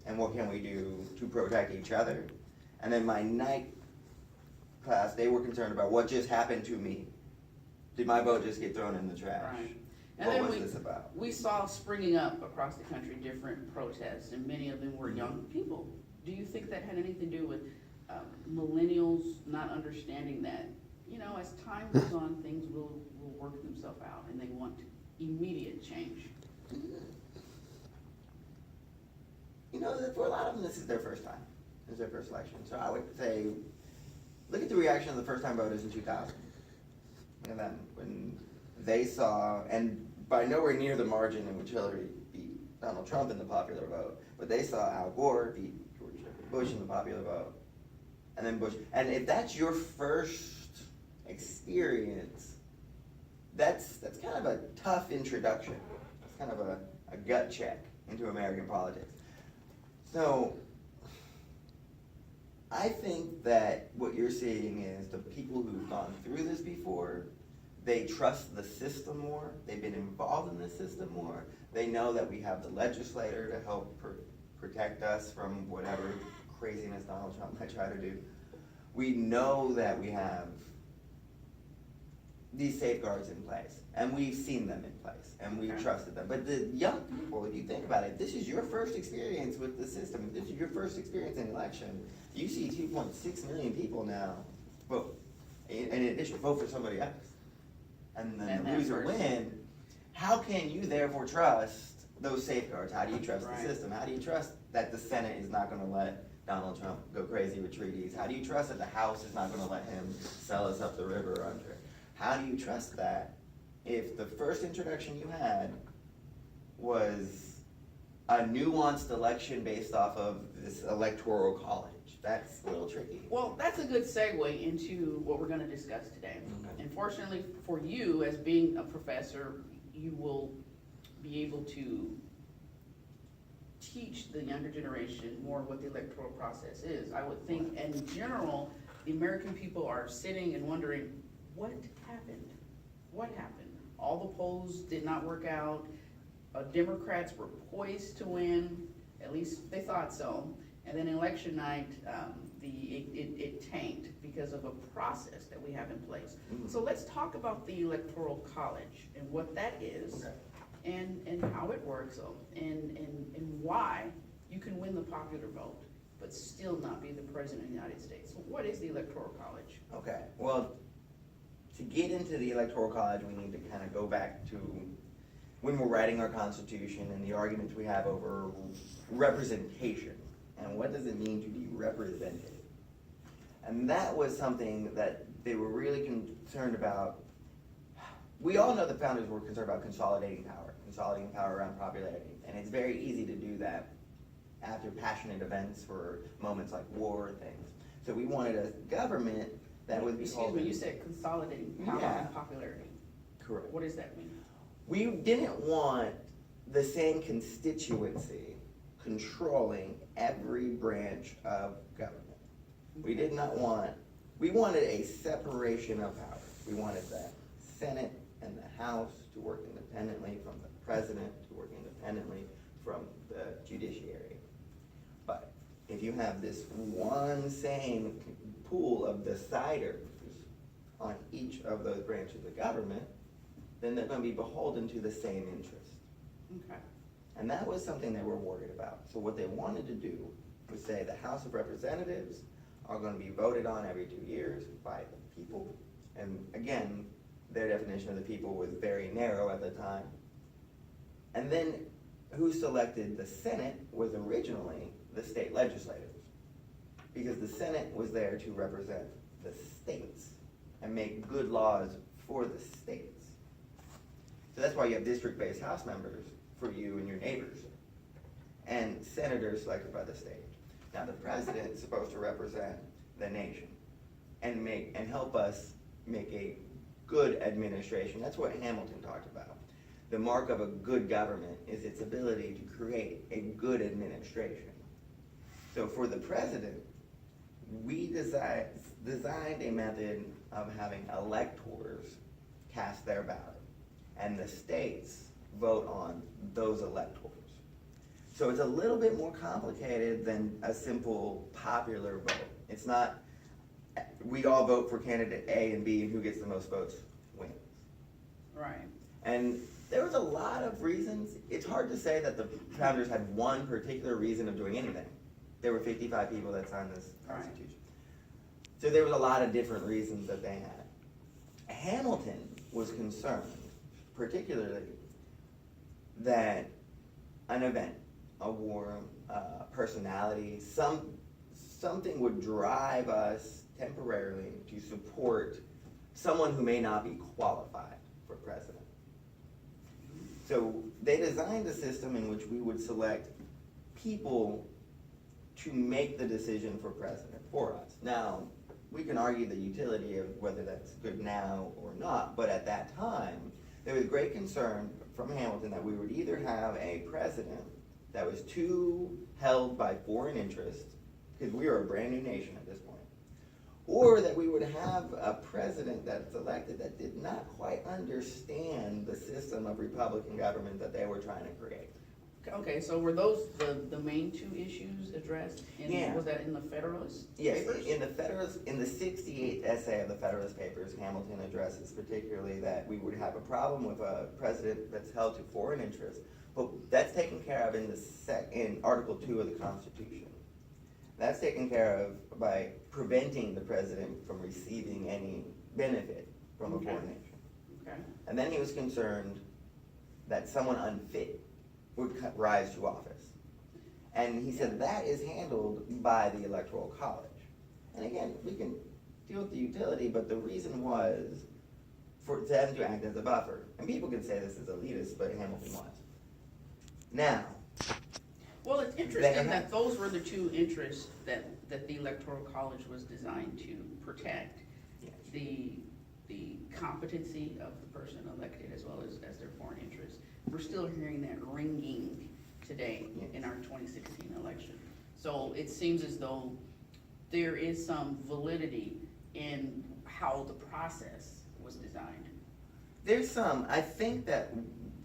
and what can we do to protect each other. And then my night class, they were concerned about what just happened to me. Did my vote just get thrown in the trash? Right. And What then was this about? we saw springing up across the country different protests, and many of them were young people. Do you think that had anything to do with millennials not understanding that, you know, as time goes on, things will work themselves out, and they want immediate change? You know, for a lot of them, this is their first time. This is their first election. So I would say, look at the reaction of the first-time voters in 2000. And then when they saw, and by nowhere near the margin in which Hillary beat Donald Trump in the popular vote, but they saw Al Gore beat George W. Bush in the popular vote, and then Bush. And if that's your first experience, that's kind of a tough introduction. It's kind of a gut check into American politics. So I think that what you're seeing is the people who've gone through this before, they trust the system more, they've been involved in the system more, they know that we have the legislator to help protect us from whatever craziness Donald Trump might try to do. We know that we have these safeguards in place, and we've seen them in place, and we've trusted them. But the young people, if you think about it, this is your first experience with the system, this is your first experience in election. You see 2.6 million people now vote, in addition, vote for somebody else. And then the loser win. How can you therefore trust those safeguards? How do you trust the system? How do you trust that the Senate is not gonna let Donald Trump go crazy with treaties? How do you trust that the House is not gonna let him sell us up the river under? How do you trust that if the first introduction you had was a nuanced election based off of this Electoral College? That's a little tricky. Well, that's a good segue into what we're gonna discuss today. Okay. And fortunately for you, as being a professor, you will be able to teach the younger generation more what the electoral process is. I would think in general, the American people are sitting and wondering, what happened? What happened? All the polls did not work out. Democrats were poised to win, at least they thought so. And then election night, it tanked because of a process that we have in place. Mm-hmm. So let's talk about the Electoral College and what that is, and how it works, and why you can win the popular vote, but still not be the president of the United States. So what is the Electoral College? Okay, well, to get into the Electoral College, we need to kind of go back to when we're writing our Constitution and the arguments we have over representation. And what does it mean to be represented? And that was something that they were really concerned about. We all know the founders were concerned about consolidating power around popularity. And it's very easy to do that after passionate events for moments like war and things. So we wanted a government that would be Excuse me, you said consolidating power and popularity. Correct. What does that mean? We didn't want the same constituency controlling every branch of government. We did not want, we wanted a separation of power. We wanted the Senate and the House to work independently from the president, to work independently from the judiciary. But if you have this one same pool of deciders on each of those branches of government, then they're going to be beholden to the same interest. Okay. And that was something they were worried about. So what they wanted to do was say the House of Representatives are going to be voted on every 2 years by the people. And again, their definition of the people was very narrow at the time. And then who selected the Senate was originally the state legislators, because the Senate was there to represent the states and make good laws for the states. So that's why you have district-based House members for you and your neighbors, and senators selected by the state. Now the president is supposed to represent the nation and help us make a good administration. That's what Hamilton talked about. The mark of a good government is its ability to create a good administration. So for the president, we designed a method of having electors cast their ballot, and the states vote on those electors. So it's a little bit more complicated than a simple popular vote. It's not, we all vote for candidate A and B, and who gets the most votes wins. Right. And there was a lot of reasons. It's hard to say that the founders had one particular reason of doing anything. There were 55 people that signed this Constitution. So there was a lot of different reasons that they had. Hamilton was concerned, particularly, that an event, a war, personality, something would drive us temporarily to support someone who may not be qualified for president. So they designed a system in which we would select people to make the decision for president for us. Now, we can argue the utility of whether that's good now or not, but at that time, there was great concern from Hamilton that we would either have a president that was too held by foreign interests, because we are a brand new nation at this point, or that we would have a president that's elected that did not quite understand the system of Republican government that they were trying to create. Okay, so were those the main two issues addressed? Yeah. Was that in the Federalist Yes, Papers? in the 68th essay of the Federalist Papers, Hamilton addresses particularly that we would have a problem with a president that's held to foreign interests, but that's taken care of in Article 2 of the Constitution. That's taken care of by preventing the president from receiving any benefit from a foreign nation. Okay. And then he was concerned that someone unfit would rise to office. And he said that is handled by the Electoral College. And again, we can deal with the utility, but the reason was for them to act as a buffer. And people can say this is elitist, but Hamilton was. Now, Well, it's interesting that those were the two interests that the Electoral College was designed to protect. yes. The competency of the person elected as well as their foreign interests. We're still hearing that ringing today in our 2016 election. So it seems as though there is some validity in how the process was designed. There's some. I think that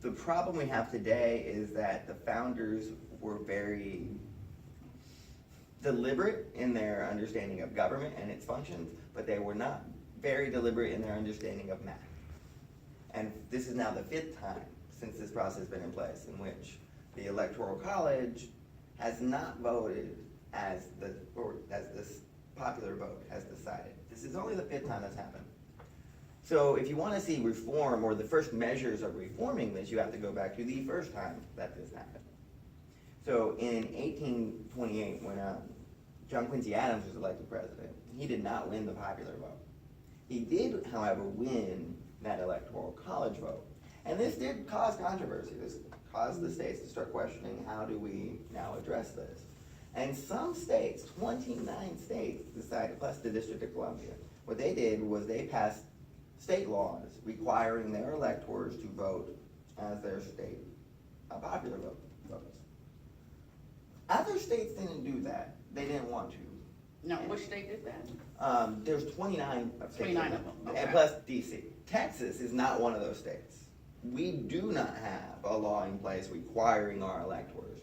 the problem we have today is that the founders were very deliberate in their understanding of government and its functions, but they were not very deliberate in their understanding of math. And this is now the 5th time since this process has been in place in which the Electoral College has not voted as this popular vote has decided. This is only the 5th time that's happened. So if you want to see reform or the first measures of reforming this, you have to go back to the first time that this happened. So in 1828, when John Quincy Adams was elected president, he did not win the popular vote. He did, however, win that Electoral College vote. And this did cause controversy. This caused the states to start questioning, how do we now address this? And some states, 29 states, decided, plus the District of Columbia, what they did was they passed state laws requiring their electors to vote as their state popular votes. Other states didn't do that. They didn't want to. Now, which state did that? There's 29 states. 29 of them, okay. And plus DC. Texas is not one of those states. We do not have a law in place requiring our electors.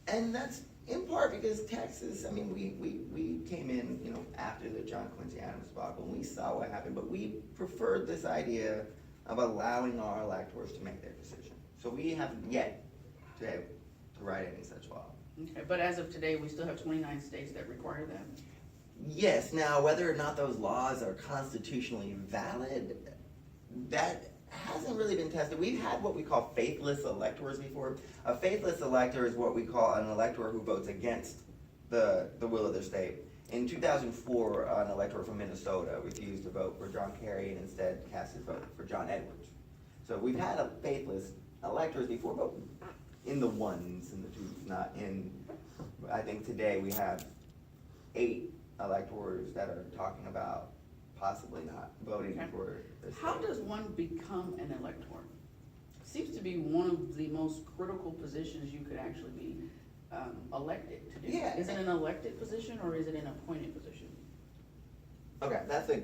And that's in part because Texas, I mean, we came in, after the John Quincy Adams debacle, and we saw what happened, but we preferred this idea of allowing our electors to make their decision. So we have yet to write any such law. Okay, but as of today, we still have 29 states that require that? Yes, now whether or not those laws are constitutionally valid, that hasn't really been tested. We've had what we call faithless electors before. A faithless elector is what we call an elector who votes against the will of their state. In 2004, an elector from Minnesota refused to vote for John Kerry and instead cast his vote for John Edwards. So we've had a faithless electors before, but in the ones and the twos, not in, I think today we have 8 electors that are talking about possibly not voting for this. How does one become an elector? Seems to be one of the most critical positions you could actually be elected to do. Yeah. Is it an elected position or is it an appointed position? Okay, that's a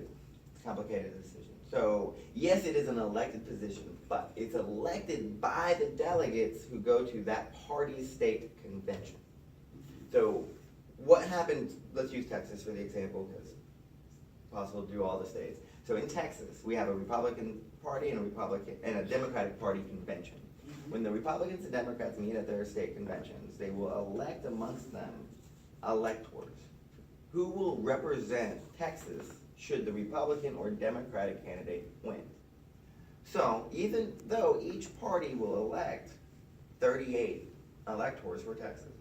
complicated decision So, yes, it is an elected position, but it's elected by the delegates who go to that party's state convention. So, what happened, let's use Texas for the example, because it's possible to do all the states. So in Texas, we have a Republican Party and a Democratic Party convention. When the Republicans and Democrats meet at their state conventions, they will elect amongst them electors who will represent Texas should the Republican or Democratic candidate win. So even though each party will elect 38 electors for Texas,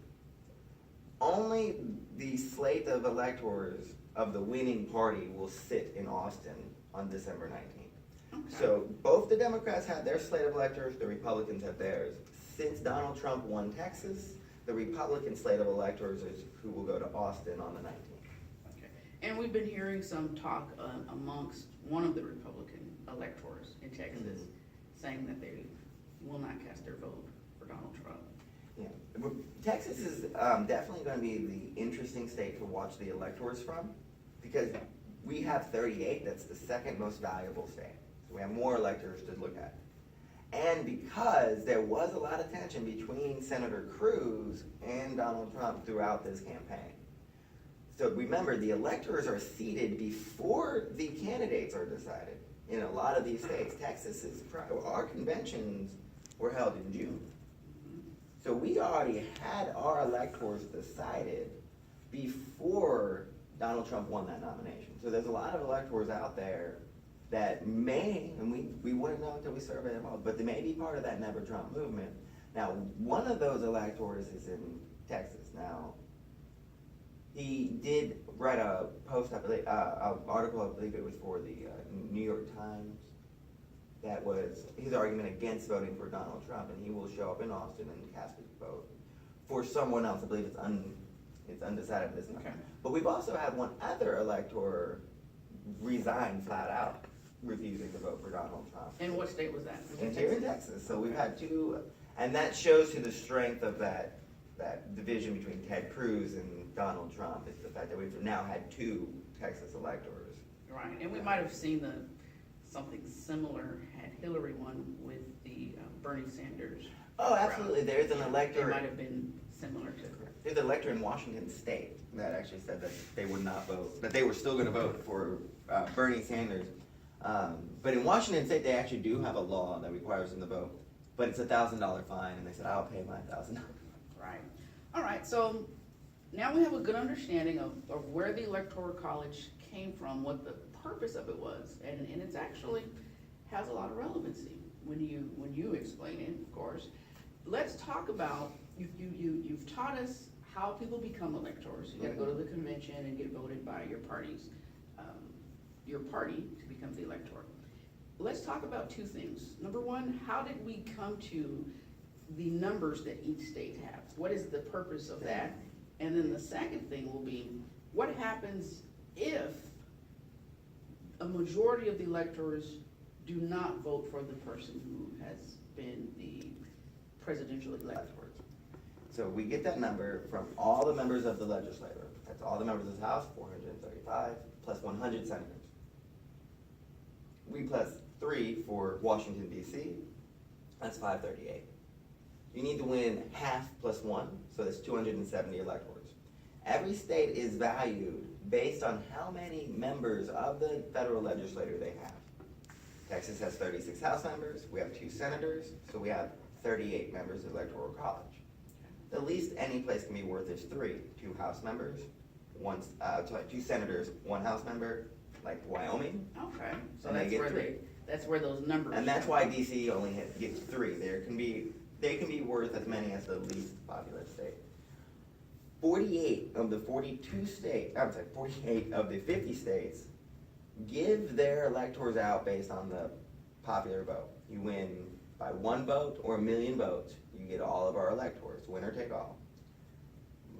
only the slate of electors of the winning party will sit in Austin on December 19th. Okay. So both the Democrats have their slate of electors, the Republicans have theirs. Since Donald Trump won Texas, the Republican slate of electors is who will go to Austin on the 19th. Okay. And we've been hearing some talk amongst one of the Republican electors in Texas saying that they will not cast their vote for Donald Trump. Yeah, Texas is definitely going to be the interesting state to watch the electors from, because we have 38, that's the second most valuable state. So we have more electors to look at. And because there was a lot of tension between Senator Cruz and Donald Trump throughout this campaign. So remember, the electors are seated before the candidates are decided in a lot of these states. Texas is, our conventions were held in June. So we already had our electors decided before Donald Trump won that nomination. So there's a lot of electors out there that may, and we wouldn't know until we survey them all, but they may be part of that Never Trump movement. Now, one of those electors is in Texas. Now, he did write a post, I believe, an article, I believe it was for the New York Times, that was his argument against voting for Donald Trump, and he will show up in Austin and cast his vote for someone else. I believe it's undecided this time. Okay. But we've also had one other elector resign flat out, refusing to vote for Donald Trump. And what state was that? Was it And here in Texas. So we've had two, and that shows you the strength of that division between Ted Cruz and Donald Trump, is the fact that we've now had two Texas electors. Right, and we might have seen something similar had Hillary won with the Bernie Sanders. Oh, absolutely. There's an It elector. might have been similar to. There's an elector in Washington State that actually said that they would not vote, that they were still going to vote for Bernie Sanders. But in Washington State, they actually do have a law that requires them to vote, but it's $1,000 fine, and they said, I'll pay my $1,000. Right. All right, so now we have a good understanding of where the Electoral College came from, what the purpose of it was, and it's actually has a lot of relevancy when you explain it, of course. Let's talk about, you've taught us how people become electors. You gotta go to the convention and get voted by your party to become the elector. Let's talk about two things. Number one, how did we come to the numbers that each state has? What is the purpose of that? And then the second thing will be, what happens if a majority of the electors do not vote for the person who has been the presidential elector? So we get that number from all the members of the legislature. That's all the members of the House, 435, plus 100 senators. We plus 3 for Washington, D.C., that's 538. You need to win half plus 1, so that's 270 electors. Every state is valued based on how many members of the federal legislature they have. Texas has 36 House members, we have 2 senators, so we have 38 members of the Electoral College. The least any place can be worth is 3, 2 House members, 2 senators, 1 House member, like Wyoming. Okay, so And they that's get where 3. that's where those numbers. And that's why DC only gets 3. They can be worth as many as the least populous state. 48 of the 48 of the 50 states give their electors out based on the popular vote. You win by 1 vote or 1,000,000 votes, you get all of our electors, winner take all.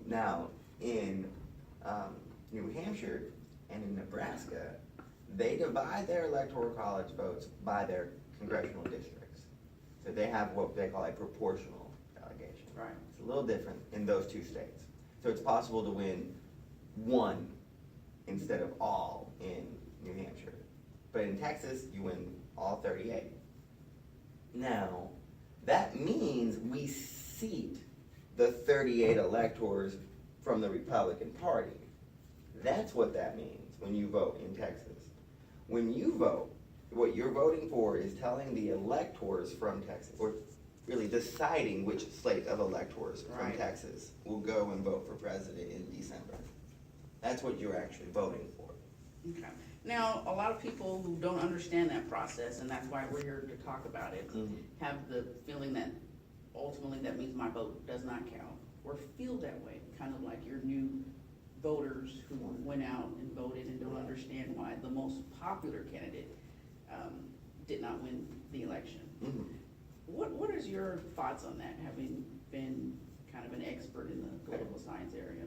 Now, in New Hampshire and in Nebraska, they divide their electoral college votes by their congressional districts. So they have what they call a proportional delegation. Right. It's a little different in those 2 states. So it's possible to win 1 instead of all in New Hampshire. But in Texas, you win all 38. Now, that means we seat the 38 electors from the Republican Party. That's what that means when you vote in Texas. When you vote, what you're voting for is telling the electors from Texas, or really deciding which slate of electors from Right. Texas will go and vote for president in December. That's what you're actually voting for. Okay. Now, a lot of people who don't understand that process, and that's why we're here to talk about it, have the feeling that ultimately that means my vote does not count, or feel that way, kind of like your new voters who went out and voted and don't understand why the most popular candidate did not win the election. What is your thoughts on that, having been kind of an expert in the political science area?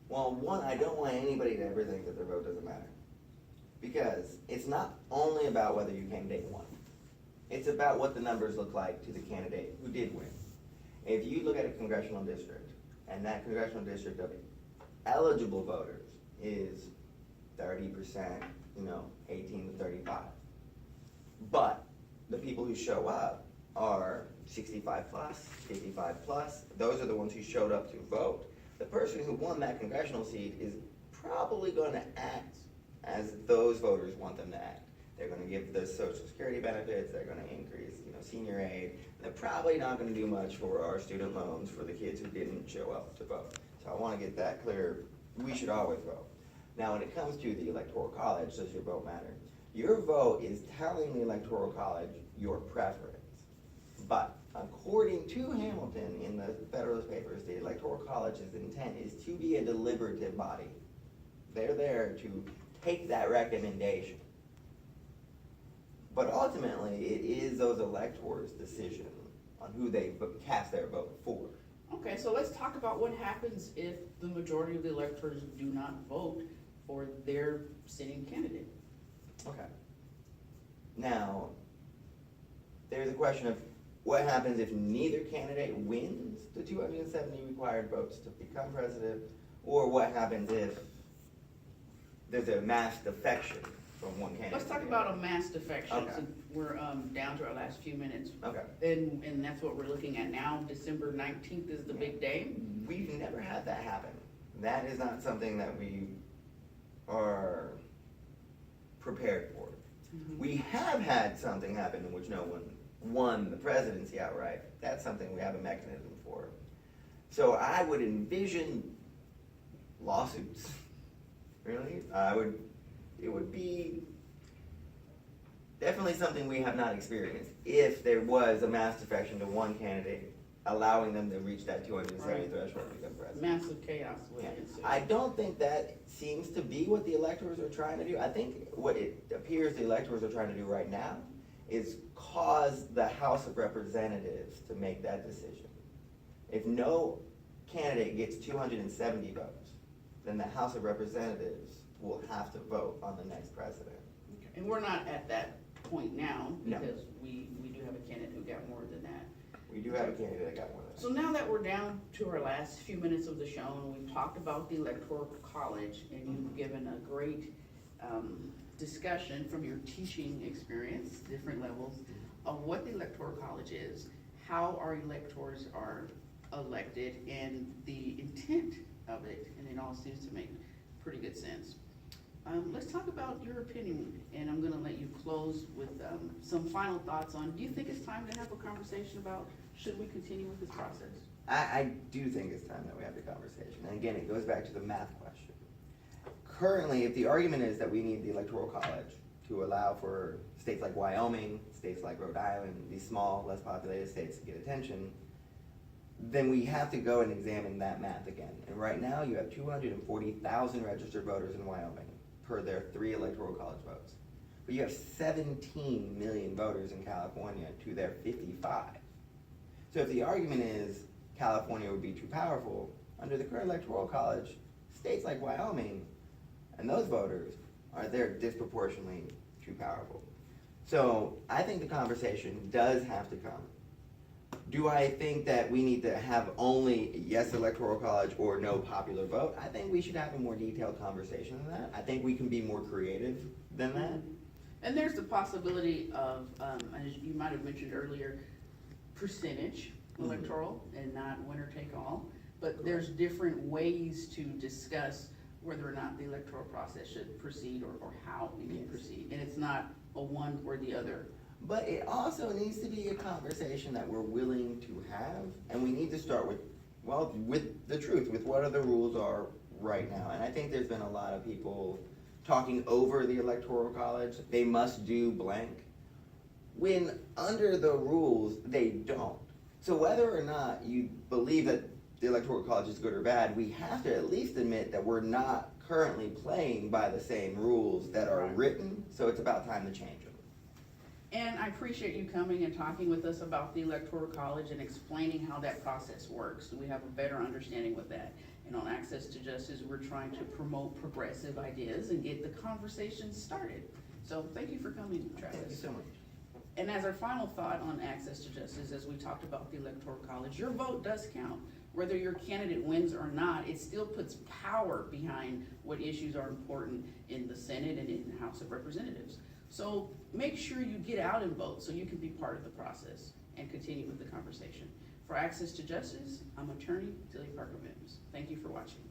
Well, one, I don't want anybody to ever think that their vote doesn't matter. Because it's not only about whether your candidate won. It's about what the numbers look like to the candidate who did win. If you look at a congressional district, and that congressional district of eligible voters is 30%, 18 to 35. But the people who show up are 65 plus, 55 plus. Those are the ones who showed up to vote. The person who won that congressional seat is probably going to act as those voters want them to act. They're going to give the Social Security benefits, they're going to increase, senior aid. They're probably not going to do much for our student loans for the kids who didn't show up to vote. So I want to get that clear. We should always vote. Now, when it comes to the Electoral College, does your vote matter? Your vote is telling the Electoral College your preference. But according to Hamilton in the Federalist Papers, the Electoral College's intent is to be a deliberative body. They're there to take that recommendation. But ultimately, it is those electors' decision on who they cast their vote for. Okay, so let's talk about what happens if the majority of the electors do not vote for their sitting candidate. Okay. Now, there's a question of what happens if neither candidate wins the 270 required votes to become president, or what happens if there's a mass defection from one candidate. Let's talk about a mass defection. Okay. So we're down to our last few minutes. Okay. And that's what we're looking at now. December 19th is the big day. We've never had that happen. That is not something that we are prepared for. We have had something happen in which no one won the presidency outright. That's something we have a mechanism for. So I would envision lawsuits. Really? It would be definitely something we have not experienced. If there was a mass defection to one candidate, allowing them to reach that 270 Right. threshold to become president. Massive chaos would Yeah. ensue. I don't think that seems to be what the electors are trying to do. I think what it appears the electors are trying to do right now is cause the House of Representatives to make that decision. If no candidate gets 270 votes, then the House of Representatives will have to vote on the next president. Okay. And we're not at that point now, No. because we do have a candidate who got more than that. We do have a candidate that got one of So now that we're down to our last few minutes of the show, and we've talked about the Electoral College, and you've given a great discussion from your teaching experience, different levels, of what the Electoral College is, how our electors are elected, and the intent of it, and it all seems to make pretty good sense. Let's talk about your opinion, and I'm gonna let you close with some final thoughts on, do you think it's time to have a conversation about, should we continue with this process? I do think it's time that we have the conversation. And again, it goes back to the math question. Currently, if the argument is that we need the Electoral College to allow for states like Wyoming, states like Rhode Island, these small, less populated states to get attention, then we have to go and examine that math again. And right now, you have 240,000 registered voters in Wyoming per their 3 Electoral College votes. But you have 17 million voters in California to their 55. So if the argument is California would be too powerful, under the current Electoral College, states like Wyoming and those voters they're disproportionately too powerful. So I think the conversation does have to come. Do I think that we need to have only yes Electoral College or no popular vote? I think we should have a more detailed conversation than that. I think we can be more creative than that. And there's the possibility of, as you might have mentioned earlier, percentage electoral and not winner take all. But there's different ways to discuss whether or not the electoral process should proceed or how it can proceed. And it's not a one or the other. But it also needs to be a conversation that we're willing to have, and we need to start with, well, with the truth, with what the rules are right now. And I think there's been a lot of people talking over the Electoral College. They must do blank, when under the rules, they don't. So whether or not you believe that the Electoral College is good or bad, we have to at least admit that we're not currently playing by the same rules that are written, so it's about time to change them. And I appreciate you coming and talking with us about the Electoral College and explaining how that process works. So we have a better understanding with that. And on Access to Justice, we're trying to promote progressive ideas and get the conversation started. So thank you for coming, Travis. Thank you so much. And as our final thought on Access to Justice, as we talked about the Electoral College, your vote does count. Whether your candidate wins or not, it still puts power behind what issues are important in the Senate and in the House of Representatives. So make sure you get out and vote so you can be part of the process and continue with the conversation. For Access to Justice, I'm attorney Tilly Parker Mims. Thank you for watching.